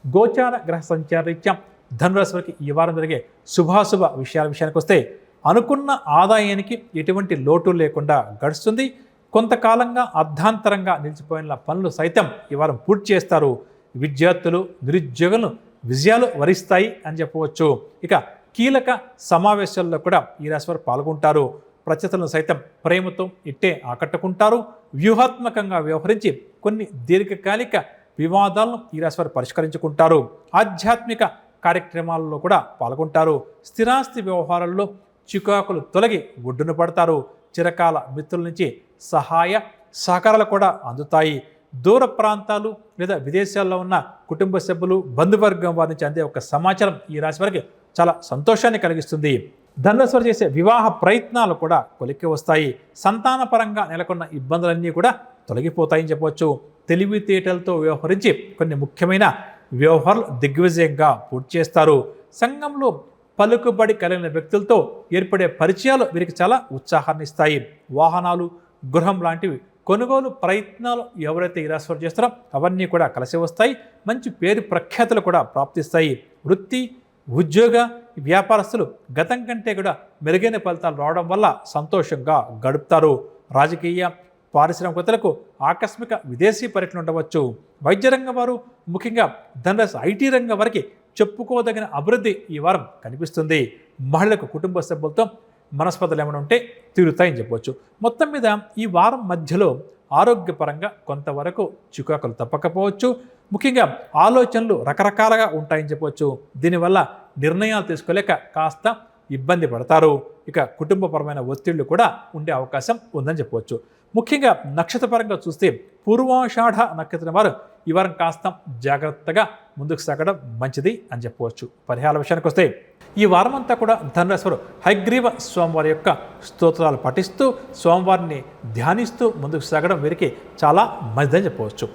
గోచార గ్రహ సంచార రీత్యా ధనురాశి వారికి ఈ వారం జరిగే శుభాశుభ విషయానికి వస్తే అనుకున్న ఆదాయానికి ఎటువంటి లోటు లేకుండా గడుస్తుంది. కొంతకాలంగా అర్ధాంతరంగా నిలిచిపోయిన పనులు సైతం ఈ వారం పూర్తి చేస్తారు. విద్యార్థులు నిరుద్యోగులను విజయాలు వరిస్తాయి అని చెప్పవచ్చు. ఇక కీలక సమావేశాల్లో కూడా ఈ రాశి వారు పాల్గొంటారు. ప్రత్యర్థులను సైతం ప్రేమతో ఇట్టే ఆకట్టుకుంటారు. వ్యూహాత్మకంగా వ్యవహరించి కొన్ని దీర్ఘకాలిక వివాదాలను ఈ రాశి వారు పరిష్కరించుకుంటారు. ఆధ్యాత్మిక కార్యక్రమాల్లో కూడా పాల్గొంటారు. స్థిరాస్తి వ్యవహారాల్లో చికాకులు తొలగి ఒడ్డున పడతారు. చిరకాల మిత్రుల నుంచి సహాయ సహకారాలు కూడా అందుతాయి. దూర ప్రాంతాలు లేదా విదేశాల్లో ఉన్న కుటుంబ సభ్యులు బంధువర్గం వారి నుంచి అందే ఒక సమాచారం ఈ రాశి వారికి చాలా సంతోషాన్ని కలిగిస్తుంది. ధనురాశి వారు చేసే వివాహ ప్రయత్నాలు కూడా కొలిక్కి వస్తాయి. సంతానపరంగా నెలకొన్న ఇబ్బందులన్నీ కూడా తొలగిపోతాయని చెప్పవచ్చు. తెలివితేటలతో వ్యవహరించి కొన్ని ముఖ్యమైన వ్యవహారాలు దిగ్విజయంగా పూర్తి చేస్తారు. సంఘంలో పలుకుబడి కలిగిన వ్యక్తులతో ఏర్పడే పరిచయాలు వీరికి చాలా ఉత్సాహాన్ని ఇస్తాయి. వాహనాలు, గృహం లాంటివి కొనుగోలు ప్రయత్నాలు ఎవరైతే ఈ రాశి వారు చేస్తారో అవన్నీ కూడా కలిసి వస్తాయి. మంచి పేరు ప్రఖ్యాతులు కూడా ప్రాప్తిస్తాయి. వృత్తి, ఉద్యోగ, వ్యాపారస్తులు గతం కంటే కూడా మెరుగైన ఫలితాలు రావడం వల్ల సంతోషంగా గడుపుతారు. రాజకీయ, పారిశ్రామికతలకు ఆకస్మిక విదేశీ పర్యటన ఉండవచ్చు. వైద్య రంగం వారు, ముఖ్యంగా ధనురాశి ఐటీ రంగం వారికి చెప్పుకోదగిన అభివృద్ధి ఈ వారం కనిపిస్తుంది. మహిళలకు కుటుంబ సభ్యులతో మనస్పర్ధలు ఏమైనా ఉంటే తీరుతాయని చెప్పవచ్చు. మొత్తం మీద ఈ వారం మధ్యలో ఆరోగ్యపరంగా కొంతవరకు చికాకులు తప్పకపోవచ్చు. ముఖ్యంగా ఆలోచనలు రకరకాలుగా ఉంటాయని చెప్పవచ్చు. దీనివల్ల నిర్ణయాలు తీసుకోలేక కాస్త ఇబ్బంది పడతారు. ఇక కుటుంబపరమైన ఒత్తిళ్లు కూడా ఉండే అవకాశం ఉందని చెప్పవచ్చు. ముఖ్యంగా నక్షత్రపరంగా చూస్తే పూర్వాషాఢ నక్షత్రం వారు ఈ వారం కాస్త జాగ్రత్తగా ముందుకు సాగడం మంచిది అని చెప్పవచ్చు. పరిహార విషయానికి వస్తే ఈ వారం అంతా కూడా ధనురాశి వారు హయగ్రీవ స్వామివారి యొక్క స్తోత్రాలు పఠిస్తూ స్వామివారిని ధ్యానిస్తూ ముందుకు సాగడం వీరికి చాలా మంచిదని చెప్పవచ్చు.